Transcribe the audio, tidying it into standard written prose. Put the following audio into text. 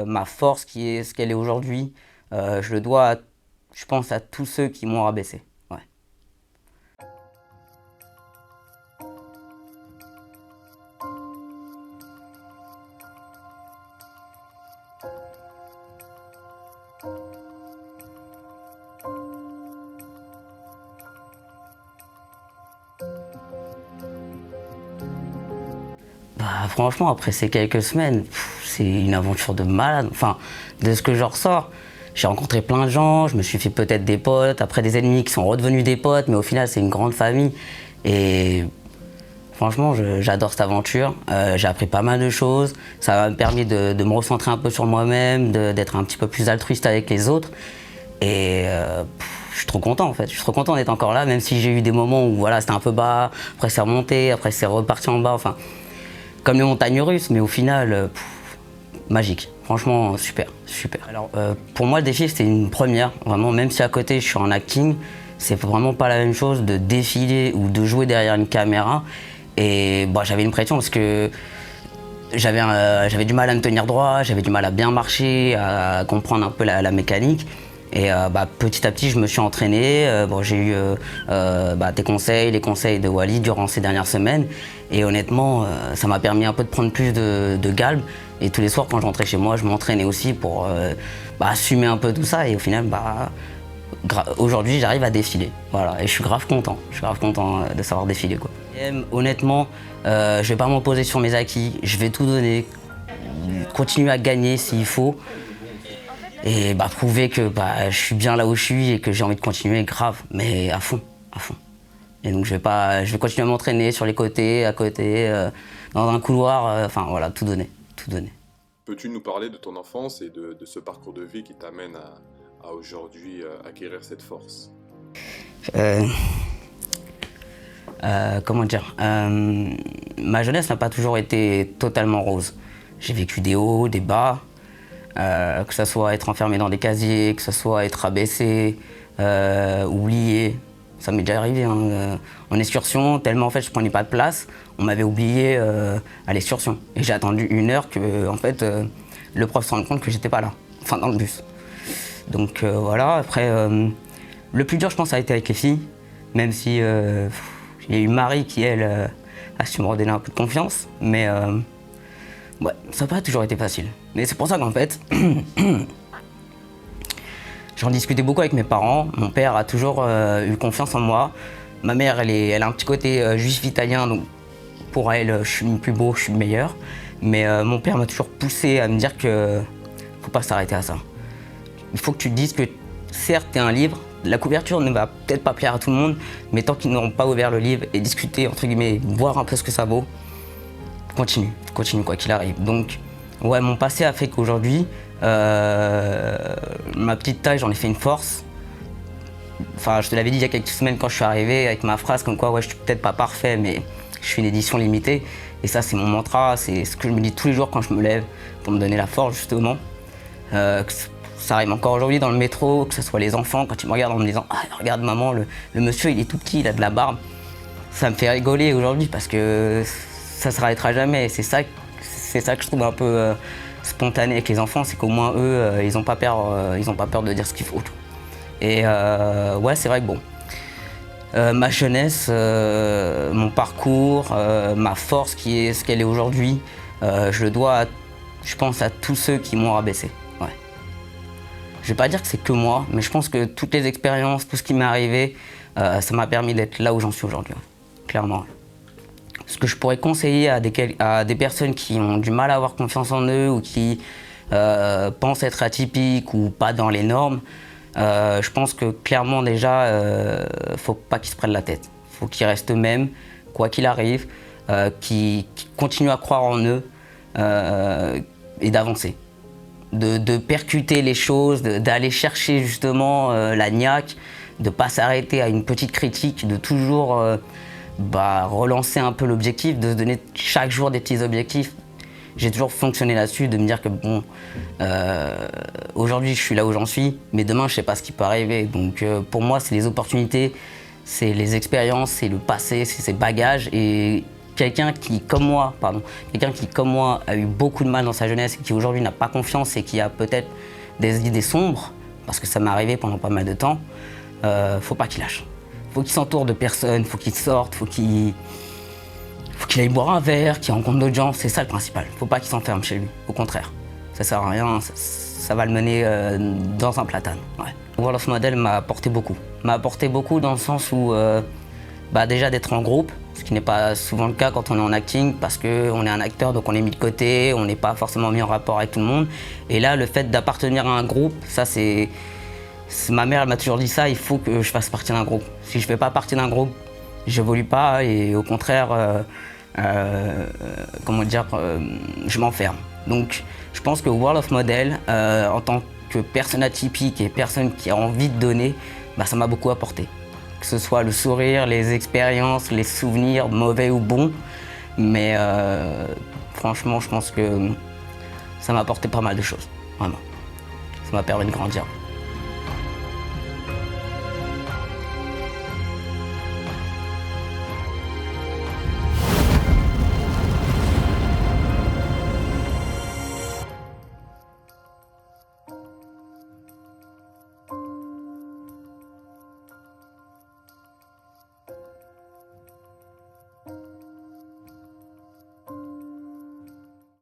Ma force qui est ce qu'elle est aujourd'hui, je le dois, je pense, à tous ceux qui m'ont rabaissé. Ouais. Bah, franchement, après ces quelques semaines, c'est une aventure de malade. Enfin, de ce que je ressors, j'ai rencontré plein de gens, je me suis fait peut-être des potes, après des ennemis qui sont redevenus des potes, mais au final, c'est une grande famille. Et franchement, j'adore cette aventure. J'ai appris pas mal de choses. Ça m'a permis de me recentrer un peu sur moi-même, d'être un petit peu plus altruiste avec les autres. Et je suis trop content en fait. Je suis trop content d'être encore là, même si j'ai eu des moments où voilà, c'était un peu bas, après c'est remonté, après c'est reparti en bas. Enfin, comme les montagnes russes, mais au final, magique. Franchement, super, super. Alors, pour moi, le défi, c'était une première. Vraiment, même si à côté, je suis en acting, c'est vraiment pas la même chose de défiler ou de jouer derrière une caméra. Et bah, j'avais une pression parce que j'avais du mal à me tenir droit, j'avais du mal à bien marcher, à comprendre un peu la mécanique. Et bah, petit à petit, je me suis entraîné. Bon, j'ai eu bah, tes conseils, les conseils de Wally durant ces dernières semaines. Et honnêtement, ça m'a permis un peu de prendre plus de galbe. Et tous les soirs, quand je rentrais chez moi, je m'entraînais aussi pour bah, assumer un peu tout ça. Et au final, bah, aujourd'hui, j'arrive à défiler. Voilà. Et je suis grave content. Je suis grave content de savoir défiler, quoi. Et, honnêtement, je vais pas m'opposer sur mes acquis. Je vais tout donner. Continuer à gagner s'il faut. Et bah, prouver que bah, je suis bien là où je suis et que j'ai envie de continuer grave, mais à fond, à fond. Et donc je vais continuer à m'entraîner sur les côtés, à côté, dans un couloir, enfin voilà, tout donner, tout donner. Peux-tu nous parler de ton enfance et de ce parcours de vie qui t'amène à aujourd'hui acquérir cette force? Euh, Comment dire, ma jeunesse n'a pas toujours été totalement rose. J'ai vécu des hauts, des bas, que ce soit être enfermé dans des casiers, que ce soit être abaissé, oublié. Ça m'est déjà arrivé hein, en excursion, tellement en fait je prenais pas de place, on m'avait oublié à l'excursion. Et j'ai attendu 1 heure que en fait, le prof se rende compte que j'étais pas là, enfin dans le bus. Donc voilà, après, le plus dur je pense ça a été avec les filles, même si il y a eu Marie qui elle a su me redonner un peu de confiance, mais ouais, ça n'a pas toujours été facile. Mais c'est pour ça qu'en fait, j'en discutais beaucoup avec mes parents. Mon père a toujours eu confiance en moi. Ma mère, elle a un petit côté juif italien, donc pour elle, je suis le plus beau, je suis le meilleur. Mais mon père m'a toujours poussé à me dire que faut pas s'arrêter à ça. Il faut que tu te dises que certes, tu es un livre, la couverture ne va peut-être pas plaire à tout le monde, mais tant qu'ils n'auront pas ouvert le livre et discuté, entre guillemets, voir un peu ce que ça vaut, continue, continue quoi qu'il arrive. Donc, ouais, mon passé a fait qu'aujourd'hui, ma petite taille, j'en ai fait une force. Enfin, je te l'avais dit il y a quelques semaines quand je suis arrivé avec ma phrase comme quoi, ouais, je suis peut-être pas parfait, mais je suis une édition limitée. Et ça, c'est mon mantra, c'est ce que je me dis tous les jours quand je me lève pour me donner la force, justement. Ça arrive encore aujourd'hui dans le métro, que ce soit les enfants, quand ils me regardent en me disant ah, regarde maman, le monsieur il est tout petit, il a de la barbe. Ça me fait rigoler aujourd'hui parce que ça se s'arrêtera jamais. C'est ça que je trouve un peu spontané avec les enfants, c'est qu'au moins eux, ils n'ont pas peur de dire ce qu'il faut. Et ouais, c'est vrai que bon, ma jeunesse, mon parcours, ma force qui est ce qu'elle est aujourd'hui, je le dois, je pense, à tous ceux qui m'ont rabaissé. Ouais. Je vais pas dire que c'est que moi, mais je pense que toutes les expériences, tout ce qui m'est arrivé, ça m'a permis d'être là où j'en suis aujourd'hui, ouais. Clairement. Ce que je pourrais conseiller à des personnes qui ont du mal à avoir confiance en eux ou qui pensent être atypiques ou pas dans les normes, je pense que clairement déjà, faut pas qu'ils se prennent la tête. Faut qu'ils restent eux-mêmes, quoi qu'il arrive, qu'ils continuent à croire en eux et d'avancer. De percuter les choses, d'aller chercher justement la niaque, de ne pas s'arrêter à une petite critique, de toujours relancer un peu l'objectif, de se donner chaque jour des petits objectifs. J'ai toujours fonctionné là-dessus, de me dire que bon, aujourd'hui je suis là où j'en suis, mais demain je sais pas ce qui peut arriver. Donc pour moi c'est les opportunités, c'est les expériences, c'est le passé, c'est ces bagages et quelqu'un qui, comme moi, a eu beaucoup de mal dans sa jeunesse et qui aujourd'hui n'a pas confiance et qui a peut-être des idées sombres, parce que ça m'est arrivé pendant pas mal de temps, faut pas qu'il lâche. Faut qu'il s'entoure de personnes, faut qu'il sorte, faut qu'il aille boire un verre, qu'il rencontre d'autres gens, c'est ça le principal. Faut pas qu'il s'enferme chez lui, au contraire. Ça sert à rien, ça va le mener dans un platane. Ouais. World of Model m'a apporté beaucoup. M'a apporté beaucoup dans le sens où, déjà d'être en groupe, ce qui n'est pas souvent le cas quand on est en acting, parce qu'on est un acteur, donc on est mis de côté, on n'est pas forcément mis en rapport avec tout le monde. Et là, le fait d'appartenir à un groupe, ça c'est... Ma mère m'a toujours dit ça, il faut que je fasse partie d'un groupe. Si je ne fais pas partie d'un groupe, je n'évolue pas et au contraire, je m'enferme. Donc je pense que World of Model, en tant que personne atypique et personne qui a envie de donner, ça m'a beaucoup apporté. Que ce soit le sourire, les expériences, les souvenirs, mauvais ou bons. Mais franchement, je pense que ça m'a apporté pas mal de choses, vraiment. Ça m'a permis de grandir.